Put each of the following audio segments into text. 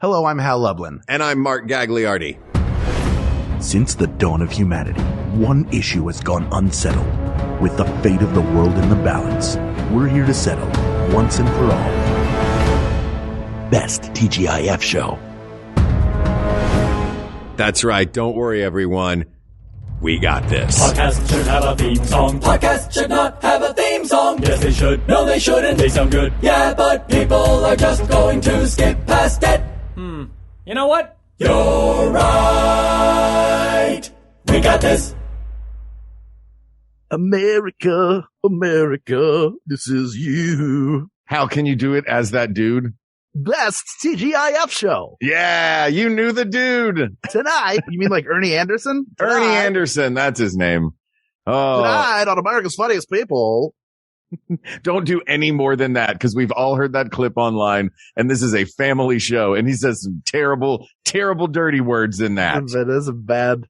Hello, I'm Hal Lublin. And I'm Mark Gagliardi. Since the dawn of humanity, one issue has gone unsettled. With the fate of the world in the balance, we're here to settle, once and for all. Best TGIF show. That's right. Don't worry, everyone. We got this. Podcasts should have a theme song. Podcasts should not have a theme song. Yes, they should. No, they shouldn't. They sound good. Yeah, but people are just going to skip past it. You know what? You're right. We got this. America, America, this is you. How can you do it as that dude? Best TGIF show. Yeah, you knew the dude. Tonight, you mean like Ernie Anderson? Ernie Anderson, that's his name. Oh, Tonight on America's Funniest People. don't do any more than that, because we've all heard that clip online, and this is a family show, and he says some terrible, terrible, dirty words in that. It is a bad.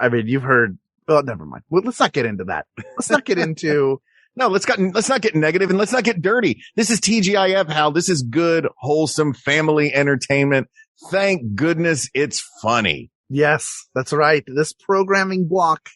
I mean, you've heard. Oh, never mind. Well, let's not get into that. Let's not get into. No, let's not get negative and let's not get dirty. This is TGIF, Hal. This is good, wholesome family entertainment. Thank goodness it's funny. Yes, that's right. This programming block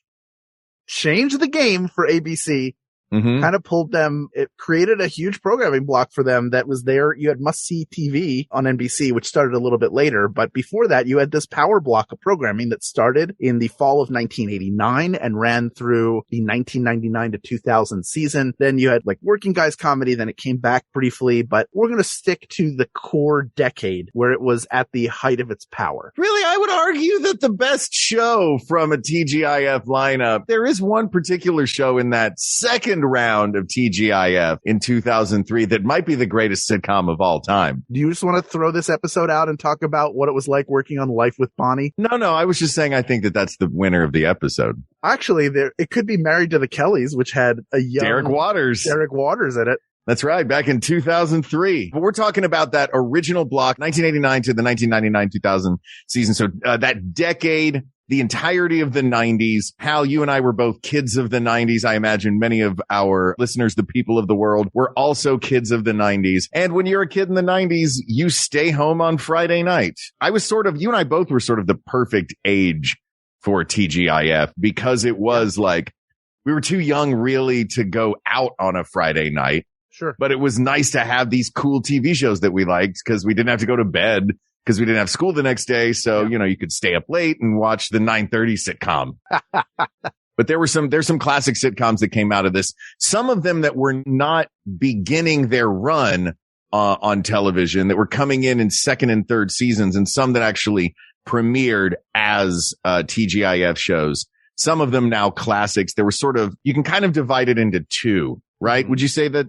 changed the game for ABC. Kind of pulled them. It created a huge programming block for them that was there. You had must-see TV on NBC, which started a little bit later. But before that, you had this power block of programming that started in the fall of 1989 and ran through the 1999 to 2000 season. Then you had like Working Guys comedy. Then it came back briefly. But we're going to stick to the core decade where it was at the height of its power. Really, I would argue that the best show from a TGIF lineup, there is one particular show in that second round of TGIF in 2003 that might be the greatest sitcom of all time. Do you just want to throw this episode out and talk about what it was like working on Life with Bonnie? No, I was just saying I think that that's the winner of the episode. Actually, it could be Married to the Kellys, which had a young Derek Waters in it. That's right, back in 2003. But we're talking about that original block, 1989 to the 1999-2000 season. So that decade, the entirety of the 90s. Hal, you and I were both kids of the 90s. I imagine many of our listeners, the people of the world, were also kids of the 90s. And when you're a kid in the 90s, you stay home on Friday night. You and I both were sort of the perfect age for TGIF because it was like we were too young really to go out on a Friday night. Sure. But it was nice to have these cool TV shows that we liked because we didn't have to go to bed because we didn't have school the next day. So, you could stay up late and watch the 9:30 sitcom. But there's some classic sitcoms that came out of this. Some of them that were not beginning their run on television, that were coming in second and third seasons, and some that actually premiered as TGIF shows. Some of them now classics. There were you can kind of divide it into two, right? Would you say that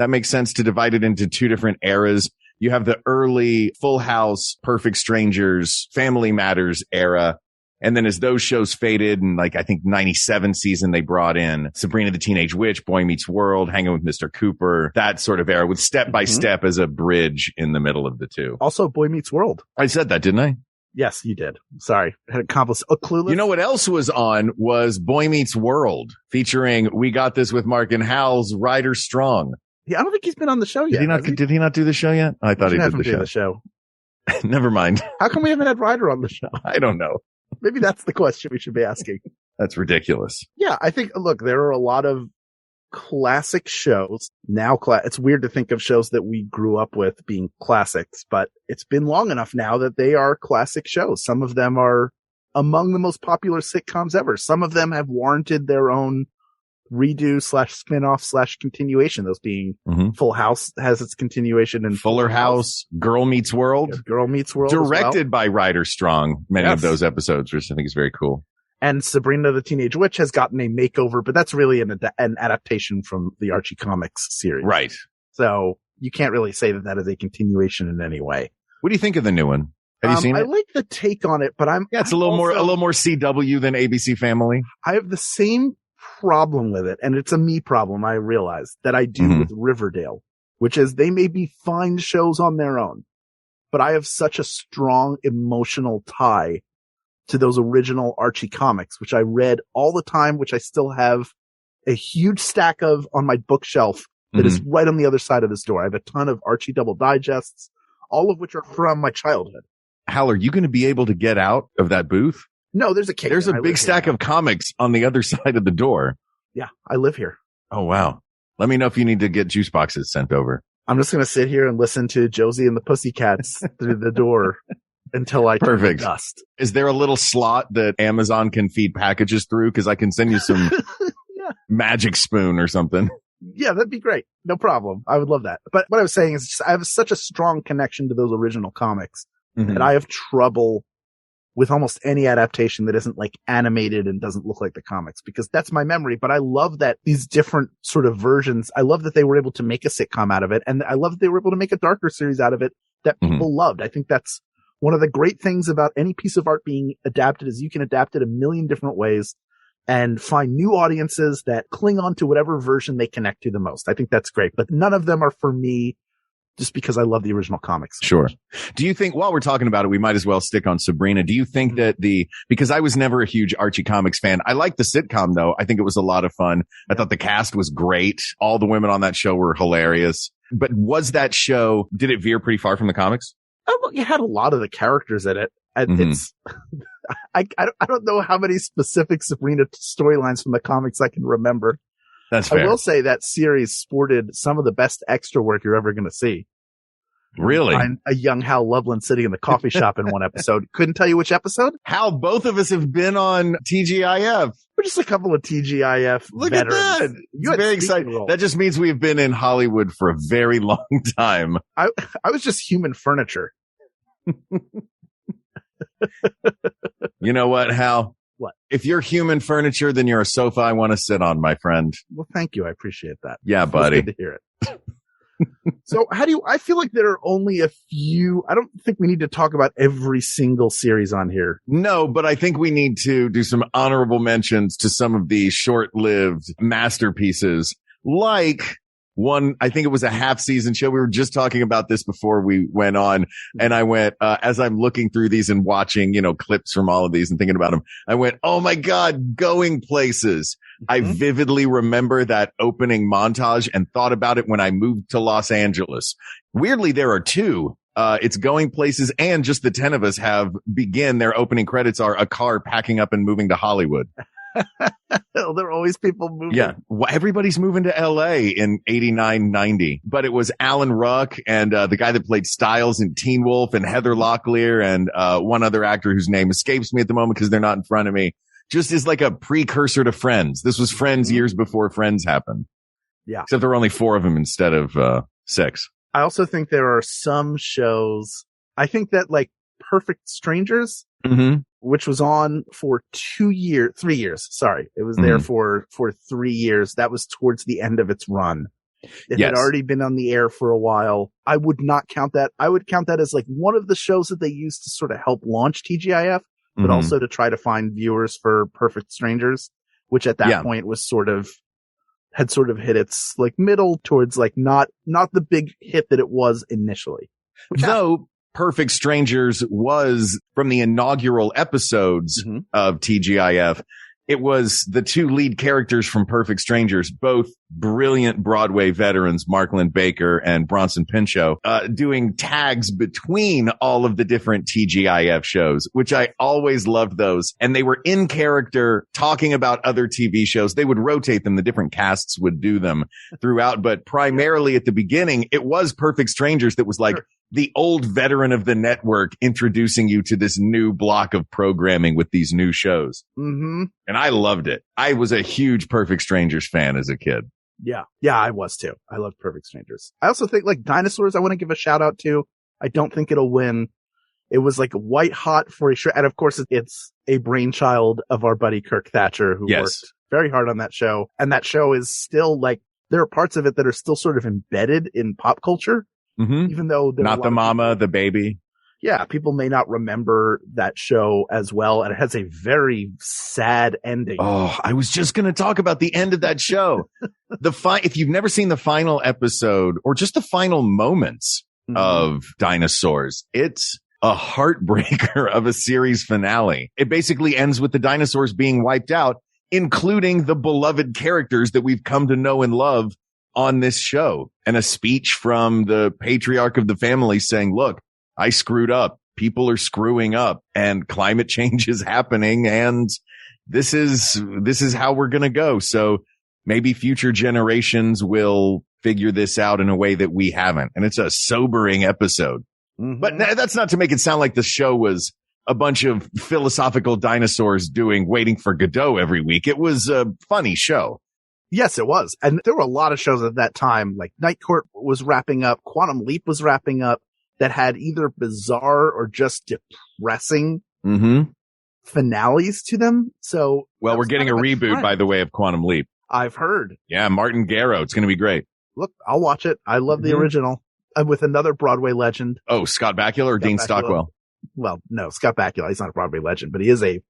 makes sense to divide it into two different eras? You have the early Full House, Perfect Strangers, Family Matters era. And then as those shows faded, and I think 97 season, they brought in Sabrina the Teenage Witch, Boy Meets World, Hanging with Mr. Cooper, that sort of era with Step by Step as a bridge in the middle of the two. Also Boy Meets World. I said that, didn't I? Yes, you did. Sorry. I had a Clueless. You know what else was on was Boy Meets World featuring We Got This with Mark and Hal's Ryder Strong. Yeah, I don't think he's been on the show yet. Did he not do the show yet? I thought he did the show. Never mind. How come we haven't had Ryder on the show? I don't know. Maybe that's the question we should be asking. That's ridiculous. Yeah, I think, look, there are a lot of classic shows now. It's weird to think of shows that we grew up with being classics, but it's been long enough now that they are classic shows. Some of them are among the most popular sitcoms ever. Some of them have warranted their own redo / spin-off / continuation. Those being Full House has its continuation, and Fuller House, Girl Meets World. Yeah, Girl Meets World. Directed by Ryder Strong, many of those episodes, which I think is very cool. And Sabrina the Teenage Witch has gotten a makeover, but that's really an adaptation from the Archie Comics series. Right. So you can't really say that is a continuation in any way. What do you think of the new one? Have you seen it? I like the take on it, but it's a little more CW than ABC Family. I have the same problem with it, and it's a me problem, I realize, that I do with Riverdale, which is they may be fine shows on their own, but I have such a strong emotional tie to those original Archie comics, which I read all the time, which I still have a huge stack of on my bookshelf that is right on the other side of this door. I have a ton of Archie double digests, all of which are from my childhood. Hal, are you going to be able to get out of that booth? No, there's a case. There's a big stack of comics on the other side of the door. Yeah, I live here. Oh, wow. Let me know if you need to get juice boxes sent over. I'm just going to sit here and listen to Josie and the Pussycats through the door until I turn to dust. Is there a little slot that Amazon can feed packages through? Because I can send you some magic spoon or something. Yeah, that'd be great. No problem. I would love that. But what I was saying is just, I have such a strong connection to those original comics that I have trouble with almost any adaptation that isn't like animated and doesn't look like the comics, because that's my memory. But I love that these different sort of versions, I love that they were able to make a sitcom out of it. And I love that they were able to make a darker series out of it that people loved. I think that's one of the great things about any piece of art being adapted is you can adapt it a million different ways and find new audiences that cling on to whatever version they connect to the most. I think that's great, but none of them are for me just because I love the original comics. Sure. Do you think, while we're talking about it, we might as well stick on Sabrina. Do you think that because I was never a huge Archie Comics fan. I liked the sitcom though. I think it was a lot of fun. I thought the cast was great. All the women on that show were hilarious. But was that show, did it veer pretty far from the comics? Oh, well, you had a lot of the characters in it. And it's, I don't know how many specific Sabrina storylines from the comics I can remember. That's fair. I will say that series sported some of the best extra work you're ever going to see. Really? A young Hal Loveland sitting in the coffee shop in one episode. Couldn't tell you which episode. Hal, both of us have been on TGIF. We're just a couple of TGIF Look veterans. at that. It's very exciting. That just means we've been in Hollywood for a very long time. I was just human furniture. You know what, Hal? What? If you're human furniture, then you're a sofa I want to sit on, my friend. Well, thank you. I appreciate that. Yeah, buddy. It's good to hear it. So I feel like there are only a few. I don't think we need to talk about every single series on here. No, but I think we need to do some honorable mentions to some of the short-lived masterpieces, like one, I think it was a half season show. We were just talking about this before we went on. And I went, as I'm looking through these and watching, clips from all of these and thinking about them, I went, oh my God, Going Places. I vividly remember that opening montage and thought about it when I moved to Los Angeles. Weirdly, there are two. It's Going Places and Just the 10 of Us their opening credits are a car packing up and moving to Hollywood. There are always people moving. Yeah. Everybody's moving to LA in 89, 90. But it was Alan Ruck and the guy that played Styles in Teen Wolf and Heather Locklear and one other actor whose name escapes me at the moment because they're not in front of me. Just is like a precursor to Friends. This was Friends years before Friends happened. Yeah. Except there were only 4 of them instead of 6. I also think there are some shows. I think that like Perfect Strangers, which was on for 3 years. Sorry. It was there for 3 years. That was towards the end of its run. It had already been on the air for a while. I would not count that. I would count that as like one of the shows that they used to sort of help launch TGIF, but also to try to find viewers for Perfect Strangers, which at that point was had hit its like middle towards like not the big hit that it was initially. Though Perfect Strangers was from the inaugural episodes of TGIF. It was the 2 lead characters from Perfect Strangers, both brilliant Broadway veterans, Mark Lynn-Baker and Bronson Pinchot, doing tags between all of the different TGIF shows, which I always loved those. And they were in character talking about other TV shows. They would rotate them. The different casts would do them throughout. But primarily at the beginning, it was Perfect Strangers that was like, the old veteran of the network introducing you to this new block of programming with these new shows. And I loved it. I was a huge Perfect Strangers fan as a kid. Yeah. Yeah, I was too. I loved Perfect Strangers. I also think like Dinosaurs, I want to give a shout out to. I don't think it'll win. It was like white hot for a sure. And of course it's a brainchild of our buddy Kirk Thatcher, who worked very hard on that show. And that show is still like, there are parts of it that are still sort of embedded in pop culture. Even though not the mama, the baby. Yeah. People may not remember that show as well. And it has a very sad ending. Oh, I was just going to talk about the end of that show. If you've never seen the final episode or just the final moments of Dinosaurs, it's a heartbreaker of a series finale. It basically ends with the dinosaurs being wiped out, including the beloved characters that we've come to know and love on this show, and a speech from the patriarch of the family saying, look, I screwed up. People are screwing up and climate change is happening. And this is how we're going to go. So maybe future generations will figure this out in a way that we haven't. And it's a sobering episode. Mm-hmm. But that's not to make it sound like the show was a bunch of philosophical dinosaurs Waiting for Godot every week. It was a funny show. Yes, it was. And there were a lot of shows at that time, like Night Court was wrapping up, Quantum Leap was wrapping up, that had either bizarre or just depressing finales to them. So, well, we're getting a reboot, by the way, of Quantum Leap. I've heard. Yeah, Martin Garrow. It's going to be great. Look, I'll watch it. I love the original. With another Broadway legend. Oh, Scott Bakula or Dean Stockwell? Well, no, Scott Bakula. He's not a Broadway legend, but he is a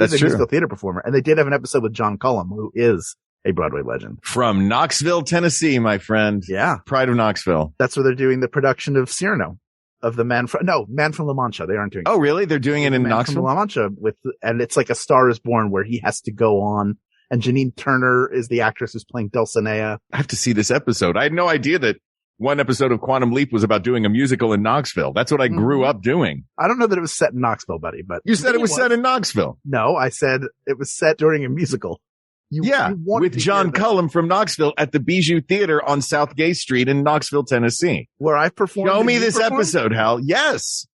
musical theater performer. And they did have an episode with John Cullum, who is a Broadway legend. From Knoxville, Tennessee, my friend. Yeah. Pride of Knoxville. That's where they're doing the production of Cyrano, of the Man from La Mancha. They aren't doing it. Oh, really? They're doing it in Knoxville? From La Mancha and it's like A Star is Born, where he has to go on. And Janine Turner is the actress who's playing Dulcinea. I have to see this episode. I had no idea that one episode of Quantum Leap was about doing a musical in Knoxville. That's what I grew up doing. I don't know that it was set in Knoxville, buddy, but you said it was set in Knoxville. No, I said it was set during a musical. With John Cullum from Knoxville at the Bijou Theater on South Gay Street in Knoxville, Tennessee. Where I performed. Show me this episode, Hal. Yes.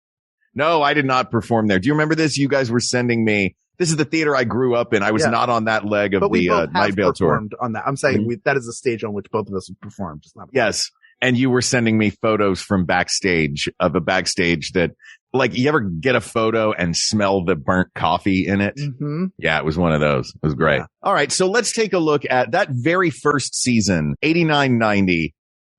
No, I did not perform there. Do you remember this? You guys were sending me. This is the theater I grew up in. I was not on that leg of the Night Vale tour. On that. I'm saying that is the stage on which both of us have performed. Just not yes. And you were sending me photos from backstage of a backstage that, like, you ever get a photo and smell the burnt coffee in it? Mm-hmm. Yeah, it was one of those. It was great. Yeah. All right. So let's take a look at that very first season, 89-90.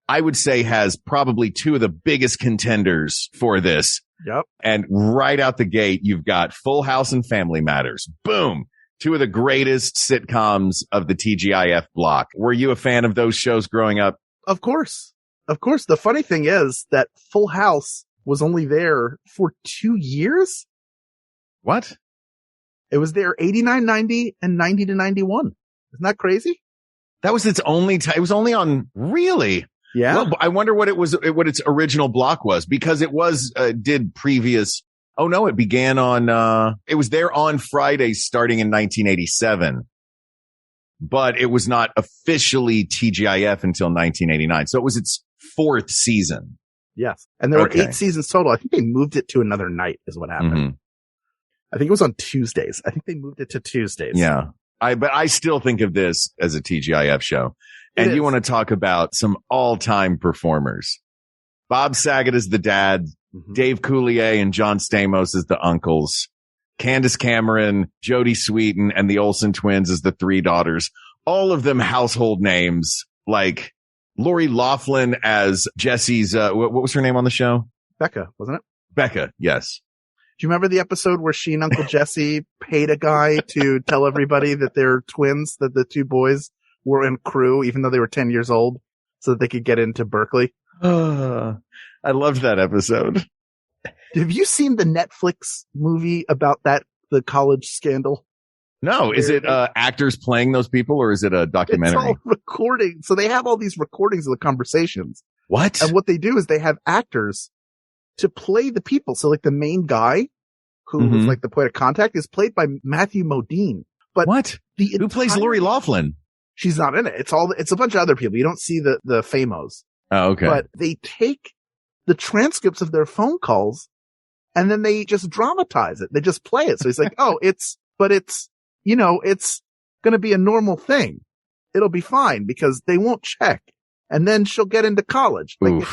I would say has probably two of the biggest contenders for this. Yep. And right out the gate, you've got Full House and Family Matters. Boom. Two of the greatest sitcoms of the TGIF block. Were you a fan of those shows growing up? Of course. Of course. The funny thing is that Full House was only there for 2 years. What? It was there 89-90 and 90-91. Isn't that crazy? That was its only it was only on, really? Yeah. Well, I wonder what what its original block was, because it was, did previous. Oh no, it began on, it was there on Fridays starting in 1987, but it was not officially TGIF until 1989. So it was its fourth season. Yes. And there were 8 seasons total. I think they moved it to another night is what happened. Mm-hmm. I think it was on Tuesdays. I think they moved it to Tuesdays. Yeah. But I still think of this as a TGIF show. And you want to talk about some all-time performers. Bob Saget is the dad. Mm-hmm. Dave Coulier and John Stamos as the uncles. Candace Cameron, Jodie Sweetin, and the Olsen twins as the 3 daughters. All of them household names, like Lori Loughlin as Jesse's, what was her name on the show? Becca, wasn't it? Becca, yes. Do you remember the episode where she and Uncle Jesse paid a guy to tell everybody that they're twins, that the 2 boys were in crew, even though they were 10 years old, so that they could get into Berkeley? I loved that episode. Have you seen the Netflix movie about the college scandal? No. Is it actors playing those people, or is it a documentary? It's all recording. So they have all these recordings of the conversations. What? And what they do is they have actors to play the people. So like the main guy, who was like the point of contact, is played by Matthew Modine. But what? Who plays Lori Loughlin? She's not in it. It's a bunch of other people. You don't see the famos. Oh, okay. But they take the transcripts of their phone calls and then they just dramatize it. They just play it. So he's like, it's going to be a normal thing. It'll be fine because they won't check. And then she'll get into college. Like,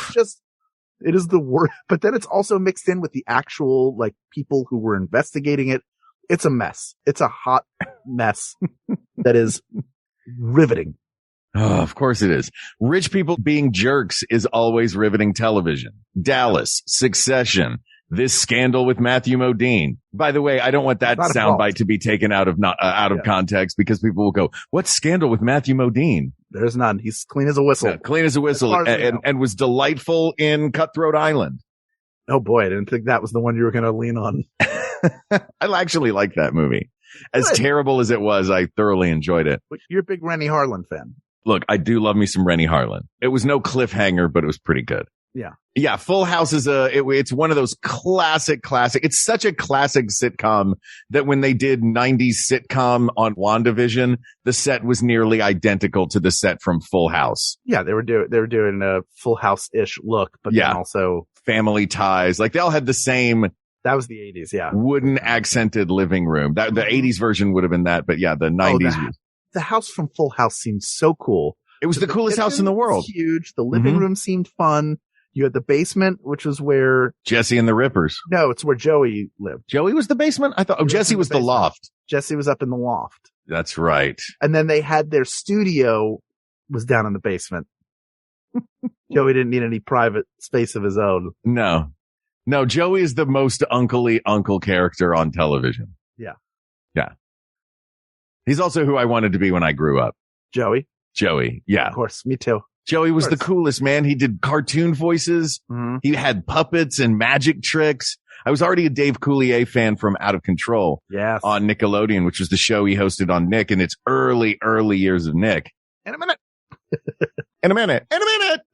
it is the worst. But then it's also mixed in with the actual, like, people who were investigating it. It's a mess. It's a hot mess that is riveting. Oh, of course it is. Rich people being jerks is always riveting television. Dallas, Succession, this scandal with Matthew Modine. By the way, I don't want that soundbite to be taken out of context, because people will go, "What scandal with Matthew Modine?" There's none. He's clean as a whistle. Yeah, clean as a whistle, and was delightful in Cutthroat Island. Oh boy, I didn't think that was the one you were going to lean on. I actually like that movie. As terrible as it was, I thoroughly enjoyed it. You're a big Rennie Harlan fan. Look, I do love me some Rennie Harlan. It was no cliffhanger, but it was pretty good. Yeah. Yeah. Full House is it's one of those classic. It's such a classic sitcom that when they did 90s sitcom on WandaVision, the set was nearly identical to the set from Full House. Yeah. They were doing a Full House-ish look, but then also family ties. Like they all had the same. That was the 80s. Yeah. Wooden accented living room. The 80s version would have been that, but yeah, the 90s. The house from Full House seemed so cool. It was the coolest house in the world. Huge. The living room seemed fun. You had the basement, which was where Jesse and the Rippers. No, it's where Joey lived. Joey was the basement? I thought Jesse was the loft. Jesse was up in the loft. That's right. And then they had their studio was down in the basement. Joey didn't need any private space of his own. No, Joey is the most uncle-y uncle character on television. Yeah. Yeah. He's also who I wanted to be when I grew up. Joey. Yeah. Of course. Me too. Joey was the coolest, man. He did cartoon voices. Mm-hmm. He had puppets and magic tricks. I was already a Dave Coulier fan from Out of Control. Yes. On Nickelodeon, which was the show he hosted on Nick in its early years of Nick. In a minute.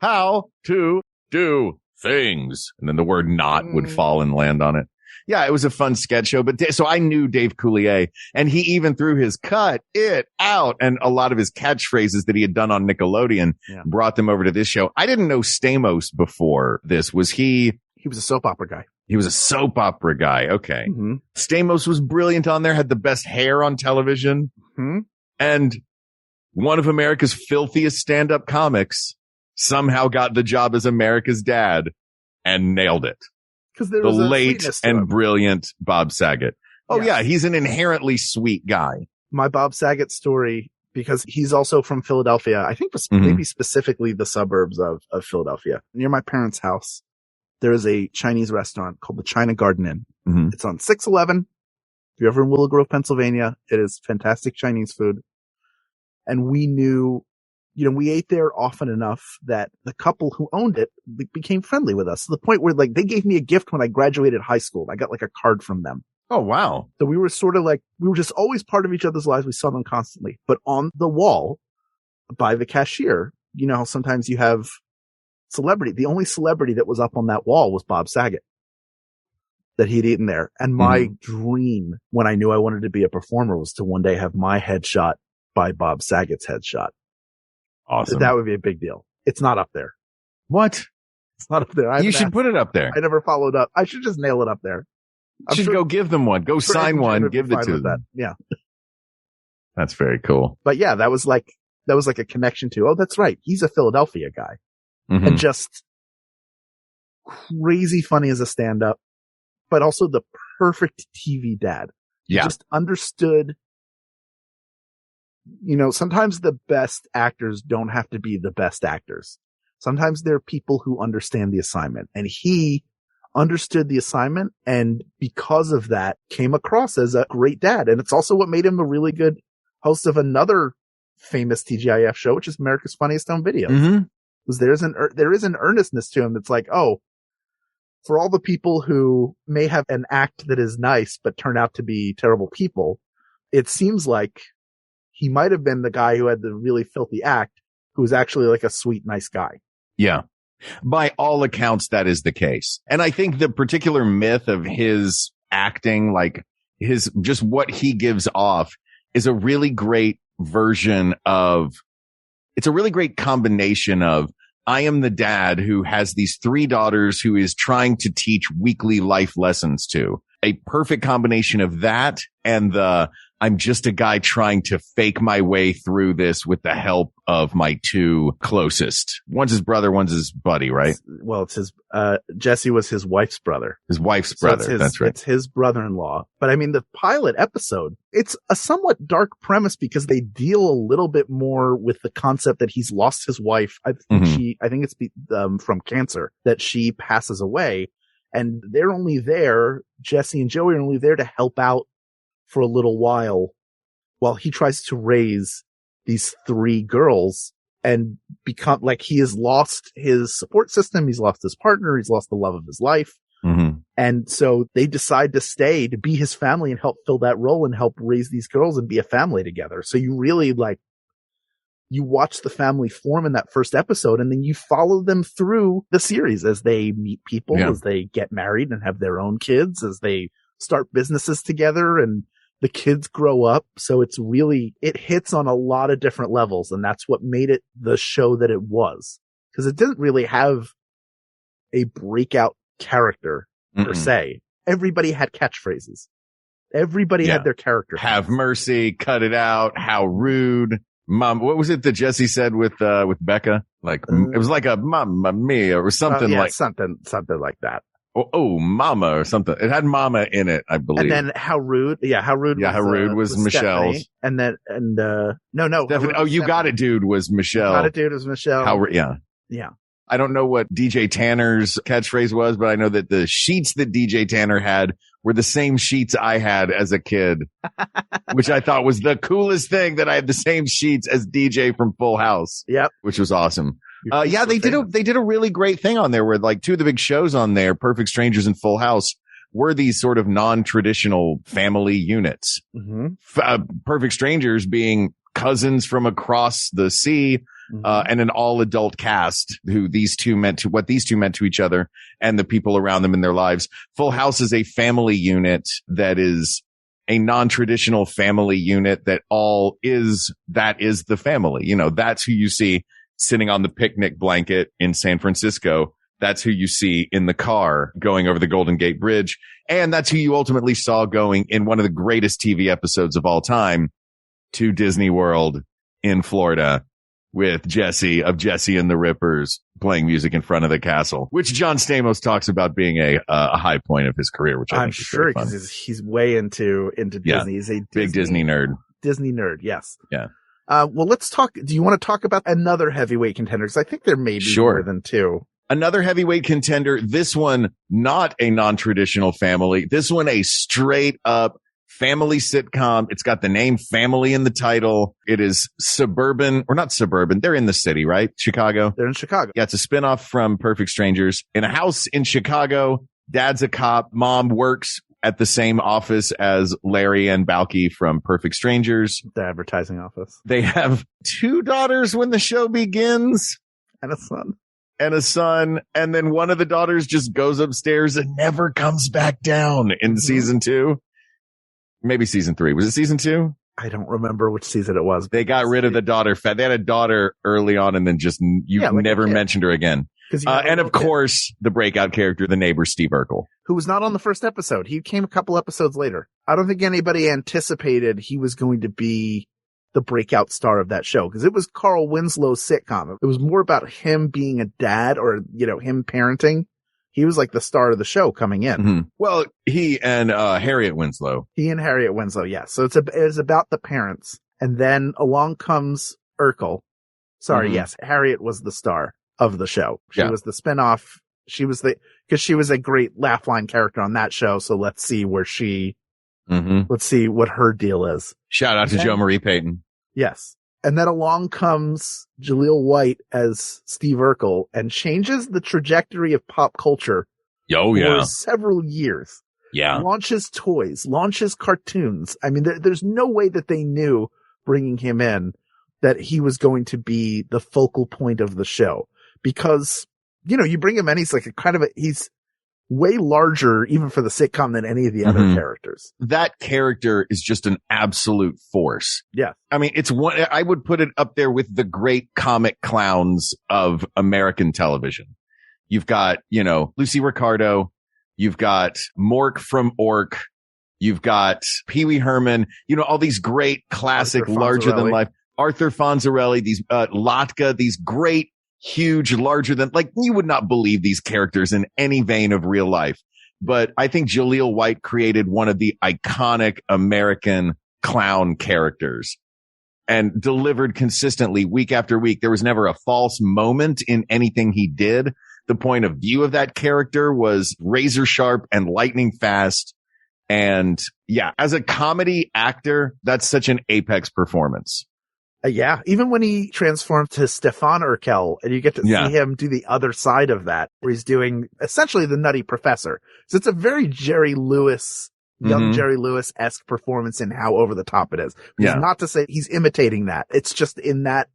How to do things. And then the word not would fall and land on it. Yeah, it was a fun sketch show. But so I knew Dave Coulier, and he even threw his cut it out and a lot of his catchphrases that he had done on Nickelodeon, brought them over to this show. I didn't know Stamos before this. Was he? He was a soap opera guy. He was a soap opera guy. Okay. Mm-hmm. Stamos was brilliant on there, had the best hair on television. Mm-hmm. And one of America's filthiest stand-up comics somehow got the job as America's dad and nailed it. The late and brilliant Bob Saget. Oh, yeah. He's an inherently sweet guy. My Bob Saget story, because he's also from Philadelphia. I think maybe specifically the suburbs of Philadelphia. Near my parents' house, there is a Chinese restaurant called the China Garden Inn. Mm-hmm. It's on 611. If you're ever in Willow Grove, Pennsylvania, it is fantastic Chinese food. And we knew, we ate there often enough that the couple who owned it became friendly with us to the point where they gave me a gift when I graduated high school. I got a card from them. Oh, wow. So we were we were just always part of each other's lives. We saw them constantly, but on the wall by the cashier, how sometimes you have celebrity. The only celebrity that was up on that wall was Bob Saget that he'd eaten there. And my dream when I knew I wanted to be a performer was to one day have my headshot by Bob Saget's headshot. Awesome. That would be a big deal. It's not up there. What? It's not up there. You should put it up there. I never followed up. I should just nail it up there. You should go give them one. Go sign one. Give it to them. Yeah. That's very cool. But yeah, that was like a connection to, that's right. He's a Philadelphia guy. Mm-hmm. And just crazy funny as a stand-up, but also the perfect TV dad. Yeah. He just understood. Sometimes the best actors don't have to be the best actors. Sometimes they're people who understand the assignment, and he understood the assignment. And because of that came across as a great dad. And it's also what made him a really good host of another famous TGIF show, which is America's Funniest Home Videos. Mm-hmm. Because there is an earnestness to him that's for all the people who may have an act that is nice, but turn out to be terrible people, it seems like he might have been the guy who had the really filthy act, who was actually a sweet, nice guy. Yeah. By all accounts, that is the case. And I think the particular myth of his acting, just what he gives off, is a really great version of, it's a really great combination of, I am the dad who has these 3 daughters who is trying to teach weekly life lessons to. A perfect combination of that and I'm just a guy trying to fake my way through this with the help of my 2 closest. One's his brother, one's his buddy, right? It's his, Jesse was his wife's brother. His wife's brother. That's right. It's his brother-in-law. But I mean, the pilot episode, it's a somewhat dark premise because they deal a little bit more with the concept that he's lost his wife. I think it's from cancer, that she passes away, and they're only there. Jesse and Joey are only there to help out for a little while he tries to raise these 3 girls and become he has lost his support system. He's lost his partner. He's lost the love of his life. Mm-hmm. And so they decide to stay to be his family and help fill that role and help raise these girls and be a family together. So you really you watch the family form in that first episode, and then you follow them through the series as they meet people, as they get married and have their own kids, as they start businesses together and the kids grow up. So it's really, it hits on a lot of different levels. And that's what made it the show that it was. Cause it didn't really have a breakout character per se. Everybody had catchphrases. Everybody had their character. Have mercy, cut it out, how rude. Mom, what was it that Jesse said with Becca? Like, it was like a mamma mia or something something like that. Oh, mama or something. It had mama in it, I believe. And then how rude. Yeah, how rude. Yeah, how rude was Michelle's. Stephanie. And then, no. Stephanie, oh, you got it, dude, was Michelle. Got it, dude, was Michelle. Yeah. I don't know what DJ Tanner's catchphrase was, but I know that the sheets that DJ Tanner had were the same sheets I had as a kid, which I thought was the coolest thing, that I had the same sheets as DJ from Full House. Yep. Which was awesome. They did a really great thing on there where like two of the big shows on there, Perfect Strangers and Full House, were these sort of non-traditional family units. Perfect Strangers being cousins from across the sea, and an all adult cast what these two meant to each other and the people around them in their lives. Full House is a family unit that is a non-traditional family unit that is the family. You know, that's who you see sitting on the picnic blanket in San Francisco. That's who you see in the car going over the Golden Gate Bridge. And that's who you ultimately saw going in one of the greatest TV episodes of all time to Disney World in Florida with Jesse and the Rippers playing music in front of the castle, which John Stamos talks about being a high point of his career, which I'm sure because he's way into Disney. He's a big Disney nerd. Disney nerd. Yes. Yeah. Well, let's talk. Do you want to talk about another heavyweight contender? Because I think there may be more than two. Another heavyweight contender. This one, not a non-traditional family. This one, a straight up family sitcom. It's got the name family in the title. It is suburban, or not suburban. They're in the city, right? Chicago. They're in Chicago. Yeah. It's a spinoff from Perfect Strangers. In a house in Chicago, dad's a cop. Mom works at the same office as Larry and Balky from Perfect Strangers. The advertising office. They have two daughters when the show begins. And a son. And then one of the daughters just goes upstairs and never comes back down in season 2. Maybe season 3. Was it season 2? I don't remember which season it was. They got rid of the daughter. They had a daughter early on and then just, never mentioned her again. And of course, the breakout character, the neighbor, Steve Urkel. Who was not on the first episode. He came a couple episodes later. I don't think anybody anticipated he was going to be the breakout star of that show, because it was Carl Winslow's sitcom. It was more about him being a dad, or, him parenting. He was like the star of the show coming in. Well, he and Harriet Winslow. Yes. So it's about the parents. And then along comes Urkel. Sorry, yes, Harriet was the star of the show. She was the spinoff. Because she was a great laugh line character on that show. So let's see where let's see what her deal is. Shout out to Joe Marie Payton. Yes. And then along comes Jaleel White as Steve Urkel and changes the trajectory of pop culture for several years. Yeah. Launches toys, launches cartoons. I mean, there's no way that they knew bringing him in that he was going to be the focal point of the show, because, you bring him in, he's like he's way larger even for the sitcom than any of the other characters. That character is just an absolute force. Yeah. I mean, I would put it up there with the great comic clowns of American television. You've got, Lucy Ricardo. You've got Mork from Ork. You've got Pee Wee Herman, all these great classic larger than life. Arthur Fonzarelli, these, Latka, these great, huge, larger than, like, you would not believe these characters in any vein of real life. But I think Jaleel White created one of the iconic American clown characters and delivered consistently week after week. There was never a false moment in anything he did. The point of view of that character was razor sharp and lightning fast. And yeah, as a comedy actor, that's such an apex performance. Yeah, even when he transformed to Stefan Urkel, and you get to see him do the other side of that, where he's doing essentially the Nutty Professor. So it's a very Jerry Lewis, young Jerry Lewis-esque performance in how over the top it is. Not to say he's imitating that. It's just in that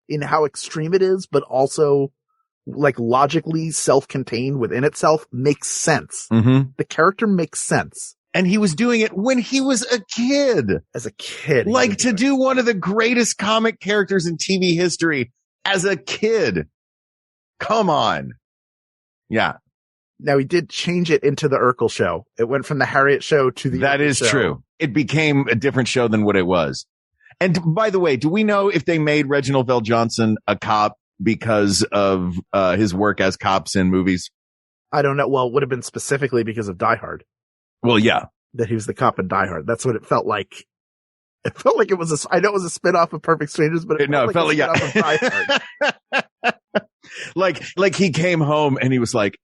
in how extreme it is, but also like logically self-contained within itself makes sense. Mm-hmm. The character makes sense. And he was doing it when he was a kid. As a kid. Like to do one of the greatest comic characters in TV history as a kid. Come on. Yeah. Now he did change it into the Urkel show. It went from the Harriet show to the That Urkel is show. true. It became a different show than what it was. And by the way, do we know if they made Reginald Vell Johnson a cop because of his work as cops in movies? I don't know. Well, it would have been specifically because of Die Hard. Well, yeah. That he was the cop in Die Hard. That's what it felt like. It felt like it was I know it was a spinoff of Perfect Strangers, but it felt like a spinoff of Die Hard. like he came home and he was like,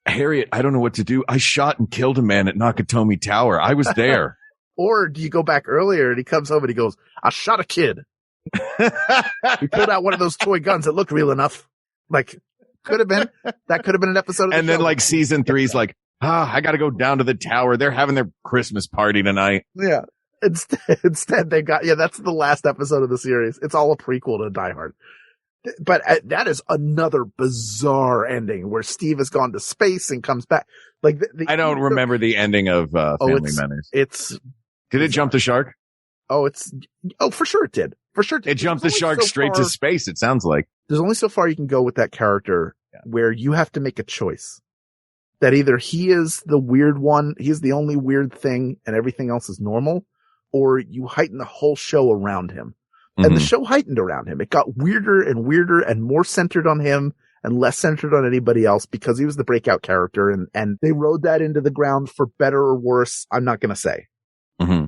Harriet, I don't know what to do. I shot and killed a man at Nakatomi Tower. I was there. Or do you go back earlier and he comes home and he goes, I shot a kid. He pulled out one of those toy guns that looked real enough. Like, could have been an episode of the And then show. like season 3's like, I got to go down to the tower. They're having their Christmas party tonight. Yeah. Instead they got, that's the last episode of the series. It's all a prequel to Die Hard. But that is another bizarre ending where Steve has gone to space and comes back. Like I don't remember the ending of Family Matters. Did it jump the shark? For sure it did. For sure. It jumped the shark straight to space. It sounds like there's only so far you can go with that character where you have to make a choice that either he is the weird one, he's the only weird thing and everything else is normal, or you heighten the whole show around him. And the show heightened around him. It got weirder and more centered on him and less centered on anybody else because he was the breakout character. And they rode that into the ground for better or worse. I'm not going to say. Mm-hmm.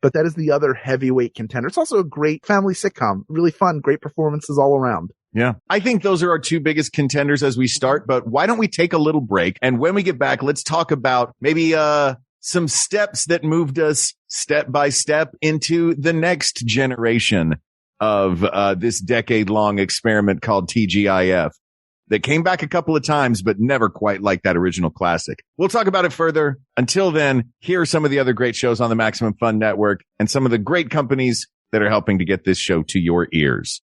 But that is the other heavyweight contender. It's also a great family sitcom. Really fun. Great performances all around. Yeah. I think those are our two biggest contenders as we start. But why don't we take a little break? And when we get back, let's talk about maybe some steps that moved us step by step into the next generation of this decade-long experiment called TGIF that came back a couple of times, but never quite like that original classic. We'll talk about it further. Until then, here are some of the other great shows on the Maximum Fun Network and some of the great companies that are helping to get this show to your ears.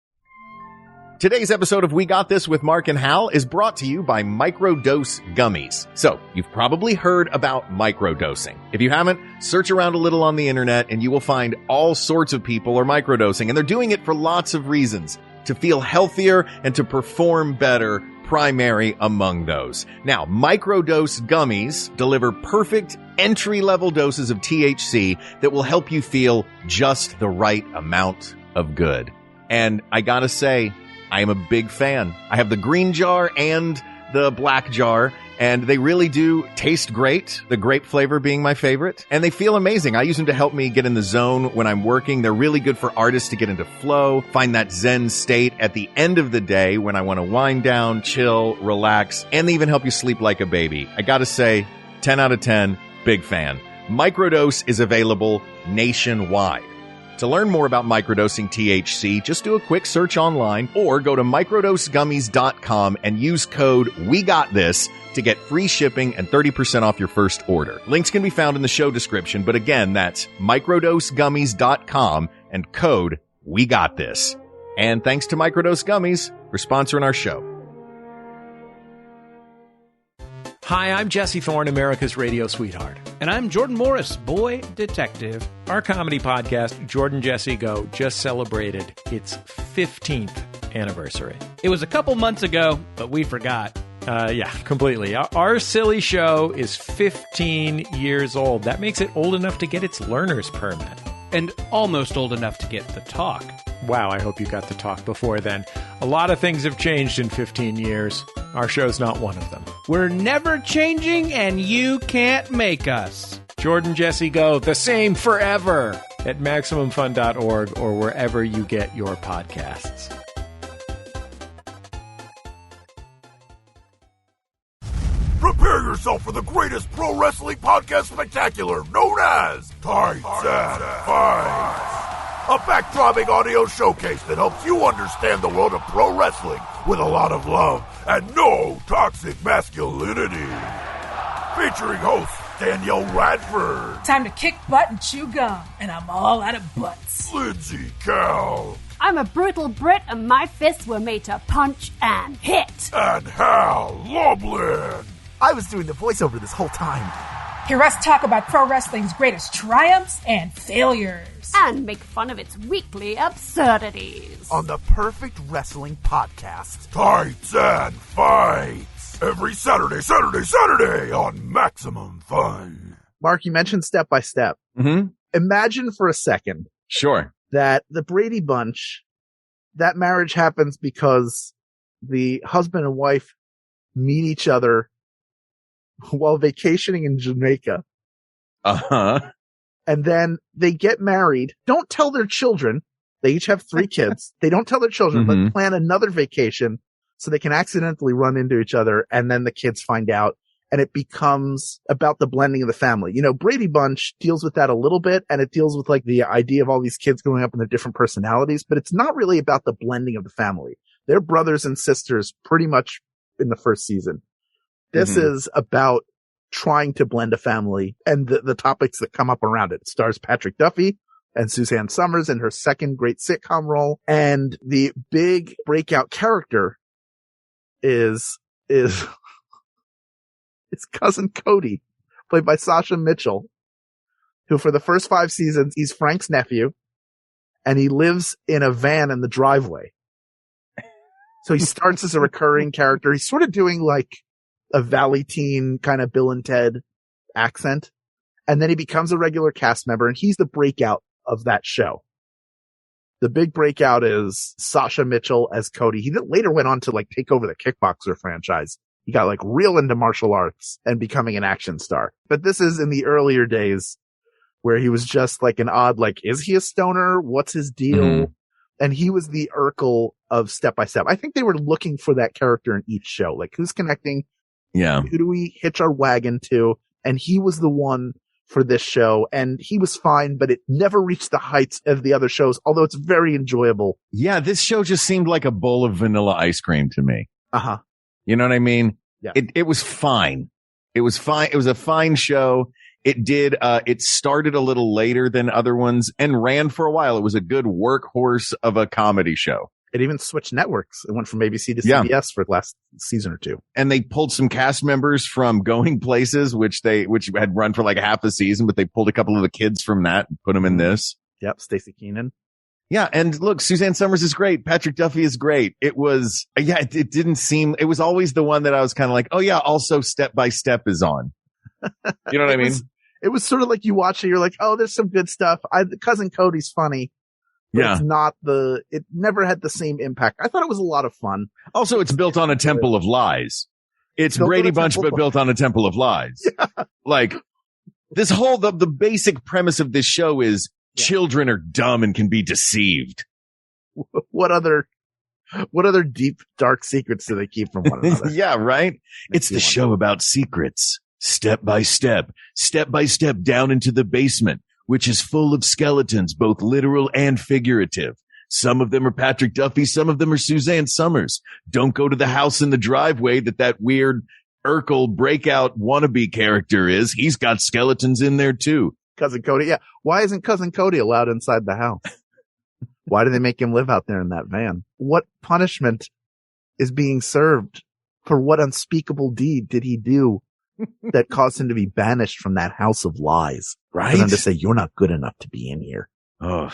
Today's episode of We Got This with Mark and Hal is brought to you by Microdose Gummies. So, you've probably heard about microdosing. If you haven't, search around a little on the internet and you will find all sorts of people are microdosing, and they're doing it for lots of reasons. To feel healthier and to perform better, primary among those. Now, Microdose Gummies deliver perfect entry-level doses of THC that will help you feel just the right amount of good. And I gotta say, I am a big fan. I have the green jar and the black jar, and they really do taste great, the grape flavor being my favorite, and they feel amazing. I use them to help me get in the zone when I'm working. They're really good for artists to get into flow, find that zen state at the end of the day when I want to wind down, chill, relax, and they even help you sleep like a baby. I gotta say, 10 out of 10, big fan. Microdose is available nationwide. To learn more about microdosing THC, just do a quick search online or go to microdosegummies.com and use code WeGotThis to get free shipping and 30% off your first order. Links can be found in the show description, but again, that's microdosegummies.com and code WeGotThis. And thanks to Microdose Gummies for sponsoring our show. Hi, I'm Jesse Thorne, America's radio sweetheart. And I'm Jordan Morris, boy detective. Our comedy podcast, Jordan Jesse Go, just celebrated its 15th anniversary. It was a couple months ago, but we forgot. Completely. Our silly show is 15 years old. That makes it old enough to get its learner's permit. And almost old enough to get the talk. Wow, I hope you got the talk before then. A lot of things have changed in 15 years. Our show's not one of them. We're never changing, and you can't make us. Jordan Jesse Go, the same forever, at MaximumFun.org or wherever you get your podcasts. Prepare yourself for the greatest pro wrestling podcast spectacular known as Tights and Fights. A backdropping audio showcase that helps you understand the world of pro wrestling with a lot of love and no toxic masculinity. Featuring host Danielle Radford. Time to kick butt and chew gum, and I'm all out of butts. Lindsay Cal. I'm a brutal Brit and my fists were made to punch and hit. And Hal Lublin. I was doing the voiceover this whole time. Hear us talk about pro wrestling's greatest triumphs and failures. And make fun of its weekly absurdities. On the Perfect Wrestling Podcast. Tights and Fights. Every Saturday on Maximum Fun. Mark, you mentioned Step by Step. Mm-hmm. Imagine for a second. Sure. That the Brady Bunch, that marriage happens because the husband and wife meet each other while vacationing in Jamaica. Uh-huh. And then they get married. Don't tell their children. They each have 3 kids. They don't tell their children, but plan another vacation so they can accidentally run into each other. And then the kids find out. And it becomes about the blending of the family. You know, Brady Bunch deals with that a little bit, and it deals with like the idea of all these kids growing up in their different personalities, but it's not really about the blending of the family. They're brothers and sisters pretty much in the first season. This is about trying to blend a family and the topics that come up around it. It stars Patrick Duffy and Suzanne Summers in her second great sitcom role. And the big breakout character is it's Cousin Cody, played by Sasha Mitchell, who for the first 5 seasons, he's Frank's nephew, and he lives in a van in the driveway. So he starts as a recurring character. He's sort of doing like a Valley Teen kind of Bill and Ted accent. And then he becomes a regular cast member, and he's the breakout of that show. The big breakout is Sasha Mitchell as Cody. He later went on to like take over the Kickboxer franchise. He got like real into martial arts and becoming an action star. But this is in the earlier days where he was just like an odd, like, is he a stoner? What's his deal? And he was the Urkel of Step by Step. I think they were looking for that character in each show. Like, who's connecting? Yeah. Who do we hitch our wagon to? And he was the one for this show. And he was fine, but it never reached the heights of the other shows, although it's very enjoyable. Yeah, this show just seemed like a bowl of vanilla ice cream to me. Uh-huh. You know what I mean? Yeah. It was fine. It was fine. It was a fine show. It started a little later than other ones and ran for a while. It was a good workhorse of a comedy show. It even switched networks. It went from ABC to CBS for the last season or 2. And they pulled some cast members from Going Places, which had run for like half a season, but they pulled a couple of the kids from that and put them in this. Yep. Stacey Keenan. Yeah. And look, Suzanne Summers is great. Patrick Duffy is great. It was, it didn't seem, it was always the one that I was kind of like, oh yeah, also Step by Step is on. You know what I mean? It was sort of like you watch it, you're like, oh, there's some good stuff. Cousin Cody's funny. But yeah. It never had the same impact. I thought it was a lot of fun. Also, it's built on a temple of lies. It's Brady Bunch, but built on a temple of lies. Yeah. Like this whole, the basic premise of this show is children are dumb and can be deceived. What other deep, dark secrets do they keep from one another? Yeah, right. It's the show about secrets. Step by step down into the basement, which is full of skeletons, both literal and figurative. Some of them are Patrick Duffy. Some of them are Suzanne Summers. Don't go to the house in the driveway that weird Urkel breakout wannabe character is. He's got skeletons in there too. Cousin Cody. Yeah. Why isn't Cousin Cody allowed inside the house? Why do they make him live out there in that van? What punishment is being served? For what unspeakable deed did he do that caused him to be banished from that house of lies? Right. For them to say, you're not good enough to be in here. Ugh.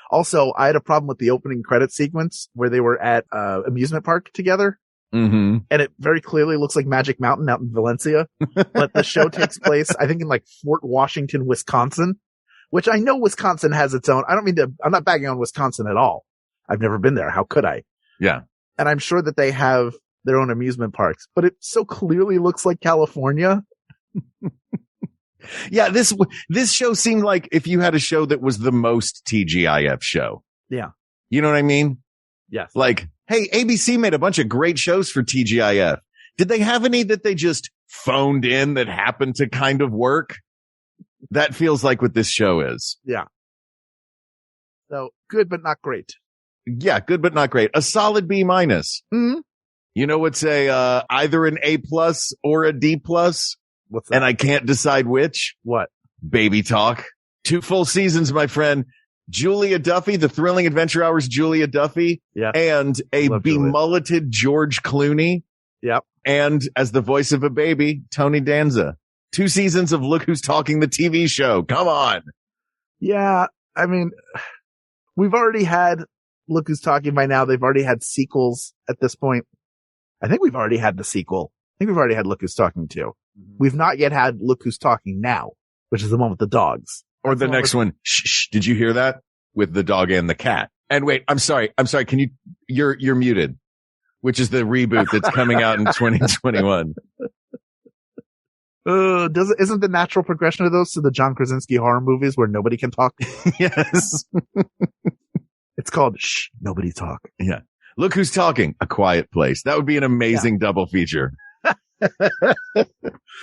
Also, I had a problem with the opening credit sequence where they were at amusement park together. Mm-hmm. And it very clearly looks like Magic Mountain out in Valencia. But the show takes place, I think, in like Fort Washington, Wisconsin, which I know Wisconsin has its own. I'm not bagging on Wisconsin at all. I've never been there. How could I? Yeah. And I'm sure that they have their own amusement parks, but it so clearly looks like California. Yeah, this show seemed like if you had a show that was the most TGIF show. Yeah. You know what I mean? Yes. Like, hey, ABC made a bunch of great shows for TGIF. Did they have any that they just phoned in that happened to kind of work? That feels like what this show is. Yeah. So good, but not great. Yeah, good, but not great. A solid B-. Mm-hmm. You know what's either an A+ or a D+? What's that? And I can't decide which. What? Baby Talk. 2 full seasons, my friend. Julia Duffy, the Thrilling Adventure Hours Julia Duffy, and a bemulleted George Clooney. Yep. And as the voice of a baby, Tony Danza. 2 seasons of Look Who's Talking, the TV show. Come on. Yeah. I mean, we've already had Look Who's Talking by now. They've already had sequels at this point. I think we've already had the sequel. I think we've already had Look Who's Talking too. We've not yet had Look Who's Talking Now, which is the one with the dogs. Or the next one. Shh. Did you hear that? With the dog and the cat. And wait, I'm sorry. Can you're muted, which is the reboot that's coming out in 2021. Isn't the natural progression of those to the John Krasinski horror movies where nobody can talk? Yes. It's called Shh, Nobody Talk. Yeah. Look Who's Talking, A Quiet Place. That would be an amazing double feature.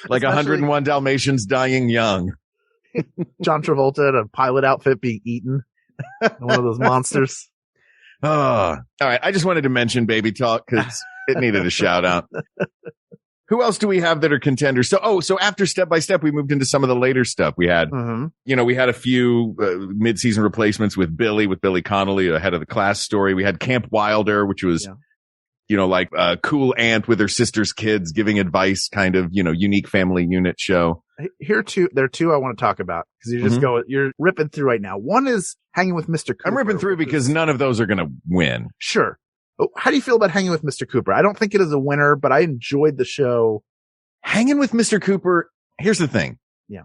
Like 101 Dalmatians Dying Young. John Travolta in a pilot outfit being eaten. One of those monsters. Oh, all right. I just wanted to mention Baby Talk because it needed a shout out. Who else do we have that are contenders? So after Step by Step, we moved into some of the later stuff. We had, we had a few mid-season replacements with Billy Connolly, a head of the class story. We had Camp Wilder, which was, like a cool aunt with her sister's kids giving advice, kind of, unique family unit show. There are two I want to talk about because you're ripping through right now. One is Hanging with Mr. Cooper. I'm ripping through because none of those are going to win. Sure. How do you feel about Hanging with Mr. Cooper? I don't think it is a winner, but I enjoyed the show. Hanging with Mr. Cooper. Here's the thing. Yeah.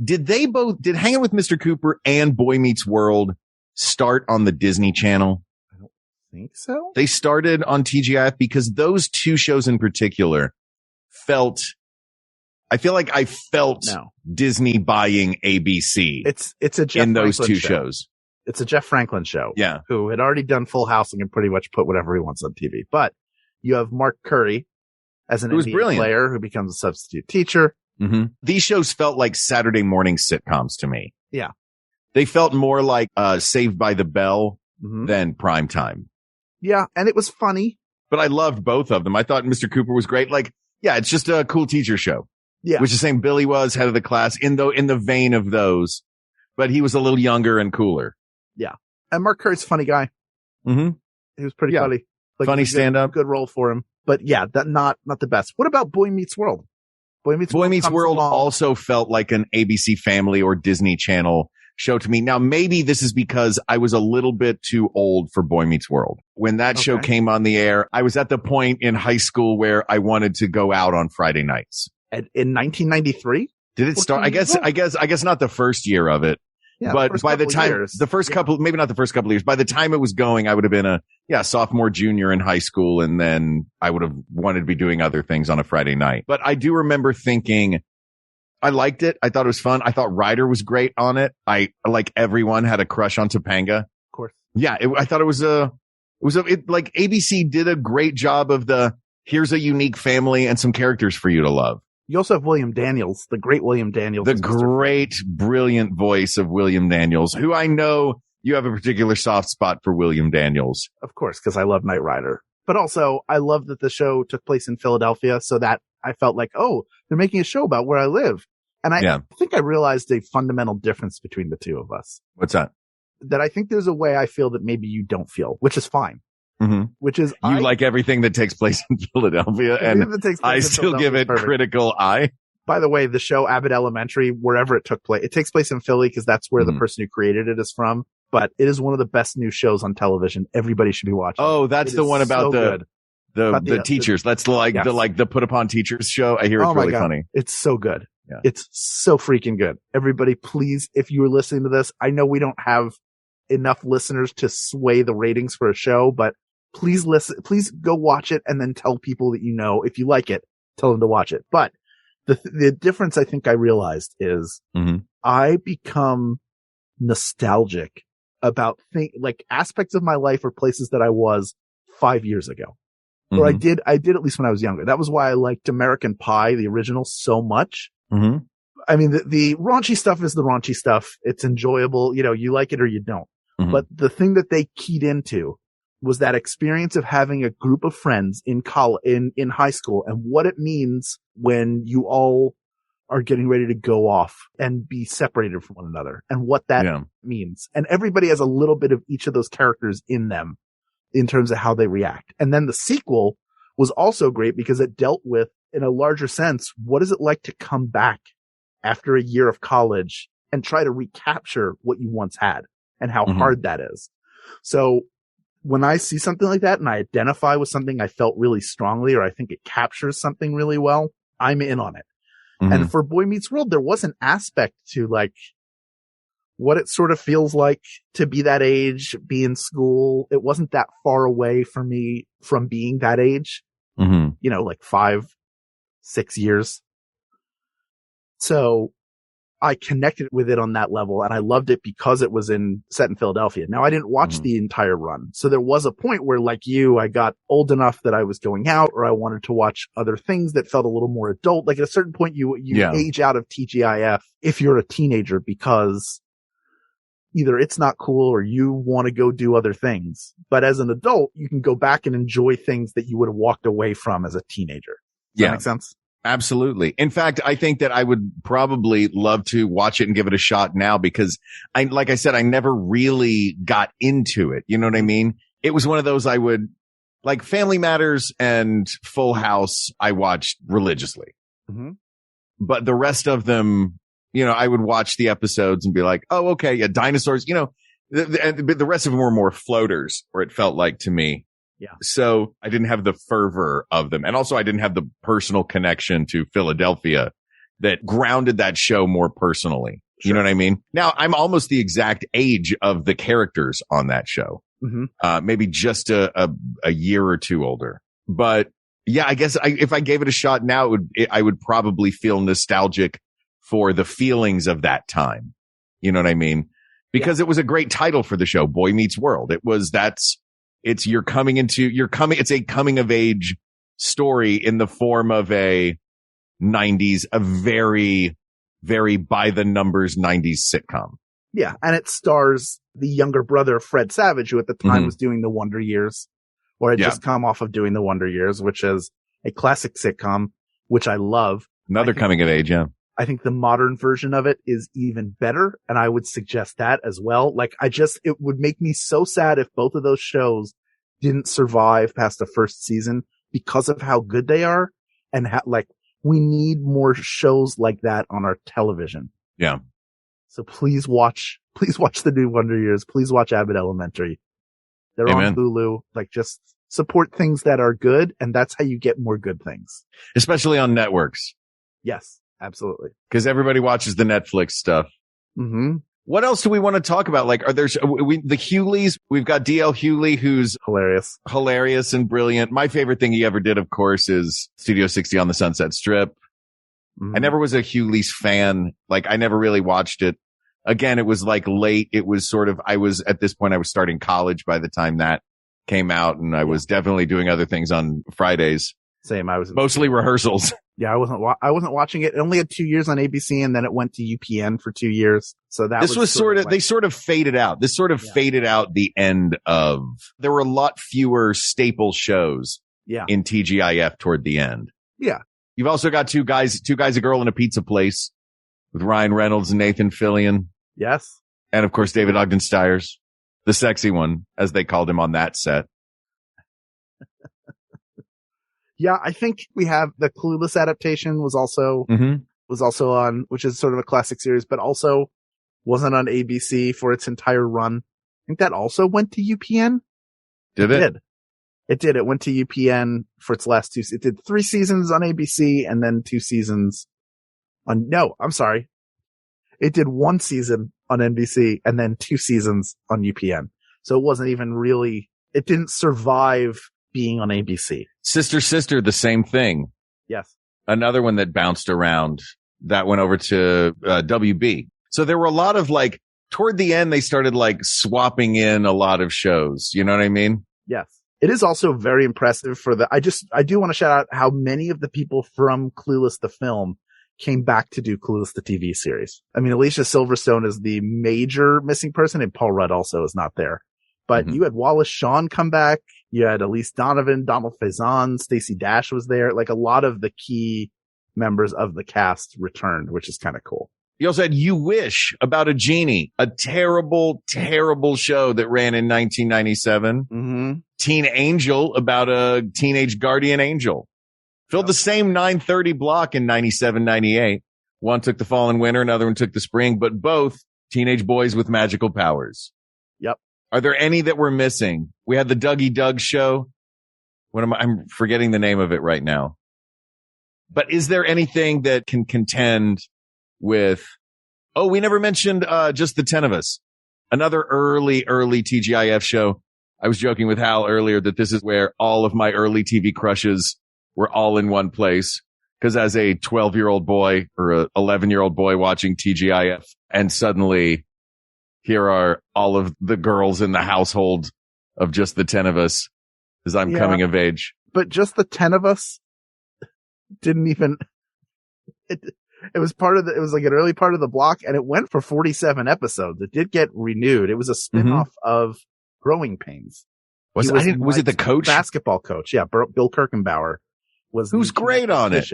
Did Hanging with Mr. Cooper and Boy Meets World start on the Disney Channel? I don't think so. They started on TGIF because those 2 shows in particular I feel like I felt Disney buying ABC. It's a Jeff in those Franklin 2 shows. It's a Jeff Franklin show. Yeah. Who had already done Full House and can pretty much put whatever he wants on TV. But you have Mark Curry as an NBA player who becomes a substitute teacher. Mm-hmm. These shows felt like Saturday morning sitcoms to me. Yeah. They felt more like Saved by the Bell than Prime Time. Yeah. And it was funny. But I loved both of them. I thought Mr. Cooper was great. Like, yeah, it's just a cool teacher show. Yeah. Which is the same Billy was head of the class in the vein of those, but he was a little younger and cooler. Yeah. And Mark Curry's a funny guy. Mm-hmm. He was pretty funny. Like, funny stand-up. Good role for him. But yeah, that not the best. What about Boy Meets World? Boy Meets World also felt like an ABC Family or Disney Channel show to me. Now, maybe this is because I was a little bit too old for Boy Meets World. When that show came on the air, I was at the point in high school where I wanted to go out on Friday nights. In 1993? Did it start? I guess not the first year of it. Yeah, but by the time, maybe not the first couple of years, by the time it was going, I would have been sophomore, junior in high school. And then I would have wanted to be doing other things on a Friday night. But I do remember thinking I liked it. I thought it was fun. I thought Ryder was great on it. I, like everyone, had a crush on Topanga. Of course. Yeah. I thought like ABC did a great job of here's a unique family and some characters for you to love. You also have William Daniels, the great William Daniels. The great, brilliant voice of William Daniels, who I know you have a particular soft spot for William Daniels. Of course, because I love Knight Rider. But also, I love that the show took place in Philadelphia, so that I felt like, they're making a show about where I live. And I think I realized a fundamental difference between the two of us. What's that? That I think there's a way I feel that maybe you don't feel, which is fine. Mm-hmm. Which is you like everything that takes place in Philadelphia, and I still give it critical eye. By the way, the show Abbott Elementary, wherever it took place, it takes place in Philly because that's where the person who created it is from. But it is one of the best new shows on television. Everybody should be watching. Oh, that's the one about the teachers. That's the put upon teachers show. I hear it's really funny. It's so good. Yeah. It's so freaking good. Everybody, please, if you are listening to this, I know we don't have enough listeners to sway the ratings for a show, but please go watch it and then tell people that if you like it, tell them to watch it. But the difference I think I realized is I become nostalgic about aspects of my life or places that I was 5 years ago. Or I did at least when I was younger. That was why I liked American Pie, the original, so much. Mm-hmm. I mean, the raunchy stuff is the raunchy stuff. It's enjoyable. You like it or you don't. Mm-hmm. But the thing that they keyed into was that experience of having a group of friends in high school and what it means when you all are getting ready to go off and be separated from one another and what that means. And everybody has a little bit of each of those characters in them in terms of how they react. And then the sequel was also great because it dealt with, in a larger sense, what is it like to come back after a year of college and try to recapture what you once had and how hard that is. So when I see something like that and I identify with something I felt really strongly, or I think it captures something really well, I'm in on it. And for Boy Meets World, there was an aspect to like what it sort of feels like to be that age, be in school. It wasn't that far away for me from being that age, you know, like 5-6 years. So I connected with it on that level, and I loved it because it was set in Philadelphia. Now, I didn't watch the entire run. So there was a point where, like you, I got old enough that I was going out, or I wanted to watch other things that felt a little more adult. Like at a certain point, you age out of TGIF if you're a teenager, because either it's not cool or you want to go do other things. But as an adult, you can go back and enjoy things that you would have walked away from as a teenager. Does that make sense? Absolutely. In fact, I think that I would probably love to watch it and give it a shot now because like I said, I never really got into it. You know what I mean? It was one of those I would like Family Matters and Full House. I watched religiously, but the rest of them, you know, I would watch the episodes and be like, oh, okay. Yeah. Dinosaurs, you know, the rest of them were more floaters, or it felt like to me. Yeah. So I didn't have the fervor of them. And also I didn't have the personal connection to Philadelphia that grounded that show more personally. Sure. You know what I mean? Now I'm almost the exact age of the characters on that show. Maybe just a year or two older, but yeah, I guess if I gave it a shot now, I would probably feel nostalgic for the feelings of that time. You know what I mean? Because it was a great title for the show, Boy Meets World. It's a coming of age story in the form of a very, very by the numbers 90s sitcom. Yeah. And it stars the younger brother of Fred Savage, who at the time was doing the Wonder Years, or had just come off of doing the Wonder Years, which is a classic sitcom, which I love. Another coming of age. Yeah. I think the modern version of it is even better. And I would suggest that as well. Like it would make me so sad if both of those shows didn't survive past the first season because of how good they are. And we need more shows like that on our television. Yeah. So please watch the new Wonder Years. Please watch Abbott Elementary. They're on Hulu. Like just support things that are good. And that's how you get more good things. Especially on networks. Yes. Absolutely. Because everybody watches the Netflix stuff. What else do we want to talk about? Like, the Hugleys? We've got DL Hughley, who's hilarious and brilliant. My favorite thing he ever did, of course, is Studio 60 on the Sunset Strip. I never was a Hughley's fan. Like, I never really watched it. Again, it was like late. It was sort of, at this point, I was starting college by the time that came out, and I was definitely doing other things on Fridays. Same. I was mostly rehearsals. Yeah, I wasn't watching it. It only had 2 years on ABC, and then it went to UPN for 2 years. So this was sort of, they sort of faded out. This sort of faded out the end of, there were a lot fewer staple shows in TGIF toward the end. Yeah. You've also got two guys, a girl, and a pizza place with Ryan Reynolds and Nathan Fillion. Yes. And of course, David Ogden Stiers, the sexy one, as they called him on that set. Yeah, I think we have the Clueless adaptation was also on, which is sort of a classic series, but also wasn't on ABC for its entire run. I think that also went to UPN. Did it? It did. It went to UPN for its last two. It did 3 seasons on ABC and then 2 seasons I'm sorry. It did 1 season on NBC and then 2 seasons on UPN. So it wasn't even really, it didn't survive being on ABC. Sister, the same thing. Yes. Another one that bounced around that went over to WB. So there were a lot of toward the end, they started swapping in a lot of shows. You know what I mean? Yes. It is also very impressive I do want to shout out how many of the people from Clueless the film came back to do Clueless the TV series. I mean, Alicia Silverstone is the major missing person, and Paul Rudd also is not there. But you had Wallace Shawn come back. You had Elise Donovan, Donald Faison, Stacey Dash was there. Like a lot of the key members of the cast returned, which is kind of cool. You also had You Wish, about a genie, a terrible, terrible show that ran in 1997. Mm-hmm. Teen Angel, about a teenage guardian angel. Filled the same 9:30 block in 97, 98. One took the fall and winter, another one took the spring, but both teenage boys with magical powers. Yep. Are there any that we're missing? We had the Dougie Doug show. I'm forgetting the name of it right now. But is there anything that can contend with, we never mentioned, Just the 10 of Us. Another early TGIF show. I was joking with Hal earlier that this is where all of my early TV crushes were all in one place. Cause as a 12-year-old boy or a 11-year-old boy watching TGIF, and suddenly here are all of the girls in the household of Just the 10 of Us as I'm coming of age. But Just the 10 of Us didn't even, it was it was like an early part of the block, and it went for 47 episodes. It did get renewed. It was a spin-off of Growing Pains. Was it the coach? Basketball coach. Yeah. Bill Kirkenbauer was. Who's great on it.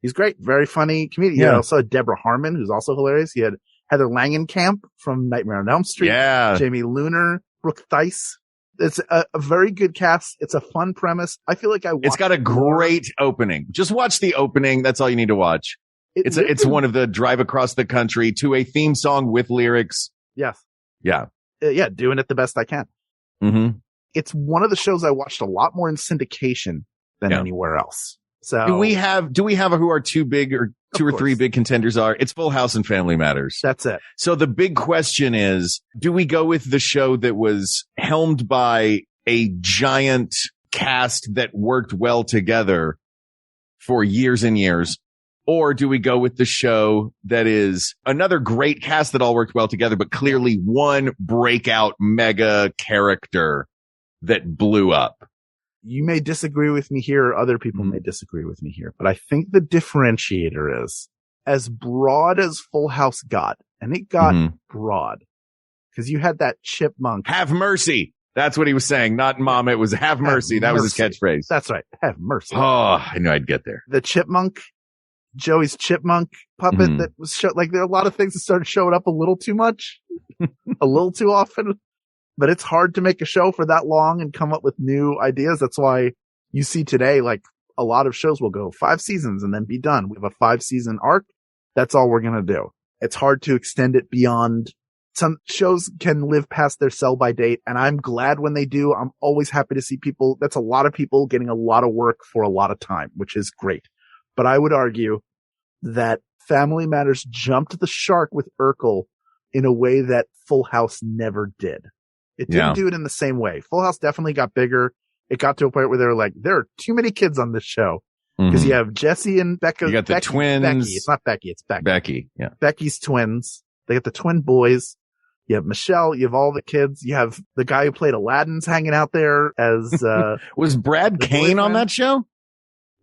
He's great. Very funny comedian. Yeah. You also had Deborah Harmon, who's also hilarious. You had Heather Langenkamp from Nightmare on Elm Street. Yeah. Jamie Luner, Brooke Thies. It's a very good cast. It's a fun premise. I feel like it's got a great opening. Just watch the opening. That's all you need to watch. It's one of the drive across the country to a theme song with lyrics. Yes. Yeah. Yeah. Doing it the best I can. Mm-hmm. It's one of the shows I watched a lot more in syndication than anywhere else. So do we have who our two or three big contenders are? It's Full House and Family Matters. That's it. So the big question is, do we go with the show that was helmed by a giant cast that worked well together for years and years? Or do we go with the show that is another great cast that all worked well together, but clearly one breakout mega character that blew up? You may disagree with me here. Other people may disagree with me here, but I think the differentiator is as broad as Full House got, and it got broad because you had that chipmunk. Have mercy. That's what he was saying. Not mom. It was have mercy. That was his catchphrase. That's right. Have mercy. Oh, I knew I'd get there. The chipmunk, Joey's chipmunk puppet that was like there are a lot of things that started showing up a little too much, a little too often. But it's hard to make a show for that long and come up with new ideas. That's why you see today, like a lot of shows will go 5 seasons and then be done. We have a 5-season arc. That's all we're going to do. It's hard to extend it beyond. Some shows can live past their sell by date, and I'm glad when they do. I'm always happy to see people. That's a lot of people getting a lot of work for a lot of time, which is great. But I would argue that Family Matters jumped the shark with Urkel in a way that Full House never did. It didn't do it in the same way. Full House definitely got bigger. It got to a point where they were like, there are too many kids on this show. Because you have Jesse and Becca. You got the twins. Becky. It's not Becky. It's Becky. Becky. Yeah. Becky's twins. They got the twin boys. You have Michelle. You have all the kids. You have the guy who played Aladdin's hanging out there as, was Brad Kane on that show?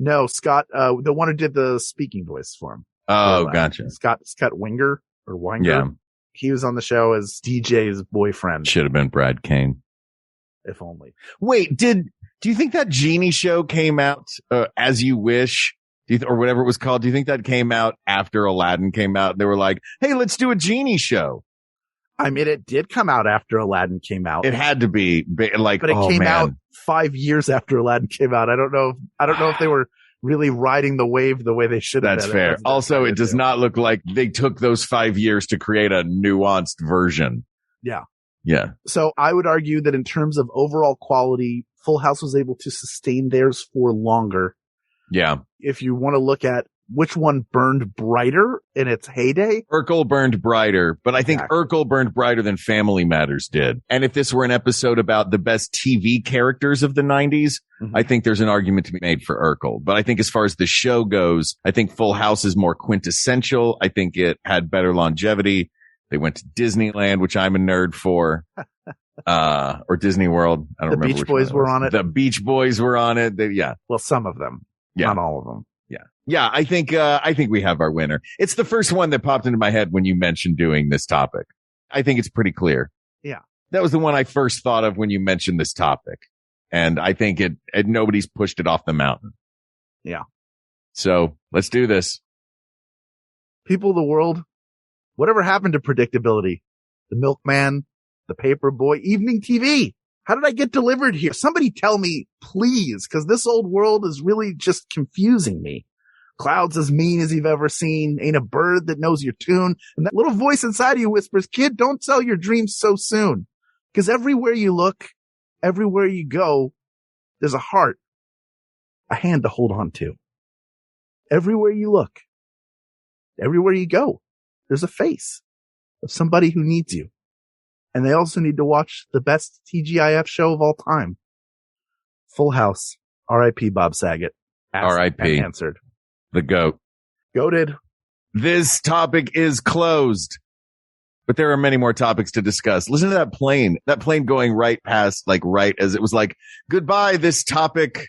No, Scott, the one who did the speaking voice for him. Oh, gotcha. Scott Winger or Winger. Yeah. He was on the show as DJ's boyfriend. Should have been Brad Kane. If only. Wait, do you think that Genie show came out, As You Wish? Or whatever it was called? Do you think that came out after Aladdin came out? They were like, hey, let's do a Genie show. I mean, it did come out after Aladdin came out. It had to be like, but it came out 5 years after Aladdin came out. I don't know if they were really riding the wave the way they should have. That's fair. Also, it does not look like they took those 5 years to create a nuanced version. Yeah. Yeah. So I would argue that in terms of overall quality, Full House was able to sustain theirs for longer. Yeah. If you want to look at which one burned brighter in its heyday? Urkel burned brighter, but I think Urkel burned brighter than Family Matters did. And if this were an episode about the best TV characters of the 90s, I think there's an argument to be made for Urkel. But I think as far as the show goes, I think Full House is more quintessential. I think it had better longevity. They went to Disneyland, which I'm a nerd for. Or Disney World. I don't remember. The Beach Boys were on it. The Beach Boys were on it. Well, some of them. Yeah. Not all of them. Yeah, I think we have our winner. It's the first one that popped into my head when you mentioned doing this topic. I think it's pretty clear. Yeah. That was the one I first thought of when you mentioned this topic. And I think nobody's pushed it off the mountain. Yeah. So let's do this. People of the world, whatever happened to predictability? The milkman, the paper boy, evening TV. How did I get delivered here? Somebody tell me, please, because this old world is really just confusing me. Clouds as mean as you've ever seen. Ain't a bird that knows your tune. And that little voice inside of you whispers, kid, don't sell your dreams so soon. Because everywhere you look, everywhere you go, there's a heart, a hand to hold on to. Everywhere you look, everywhere you go, there's a face of somebody who needs you. And they also need to watch the best TGIF show of all time. Full House. R.I.P. Bob Saget. R.I.P. Answered. The GOAT. Goated. This topic is closed. But there are many more topics to discuss. Listen to that plane. That plane going right past, like right as it was like, goodbye, this topic.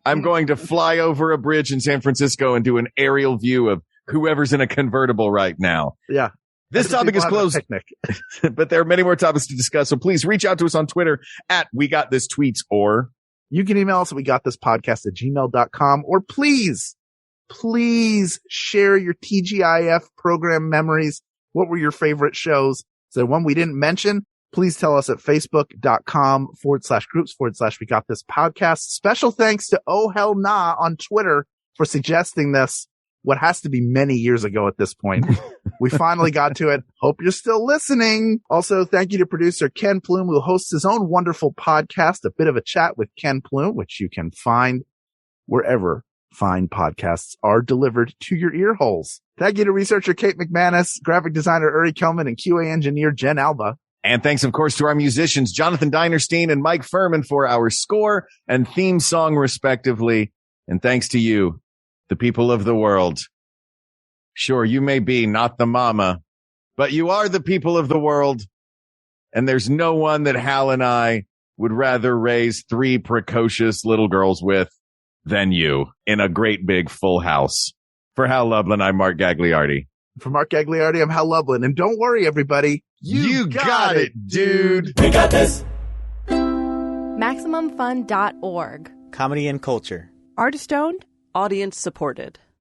I'm going to fly over a bridge in San Francisco and do an aerial view of whoever's in a convertible right now. Yeah. This topic is closed, but there are many more topics to discuss. So please reach out to us on Twitter at WeGotThisTweets, or you can email us at WeGotThisPodcast@gmail.com, or please share your TGIF program memories. What were your favorite shows? So one we didn't mention, please tell us at Facebook.com/groups/WeGotThisPodcast. Special thanks to Oh Hell Nah on Twitter for suggesting this. What has to be many years ago at this point. We finally got to it. Hope you're still listening. Also, thank you to producer Ken Plume, who hosts his own wonderful podcast, A Bit of a Chat with Ken Plume, which you can find wherever fine podcasts are delivered to your ear holes. Thank you to researcher Kate McManus, graphic designer Uri Kelman, and QA engineer Jen Alba. And thanks, of course, to our musicians, Jonathan Dinerstein and Mike Furman, for our score and theme song, respectively. And thanks to you, the people of the world. Sure, you may be not the mama, but you are the people of the world. And there's no one that Hal and I would rather raise 3 precocious little girls with than you in a great big full house. For Hal Lublin, I'm Mark Gagliardi. For Mark Gagliardi, I'm Hal Lublin. And don't worry, everybody. You got it, dude. We got this. MaximumFun.org. Comedy and culture. Artist owned. Audience supported.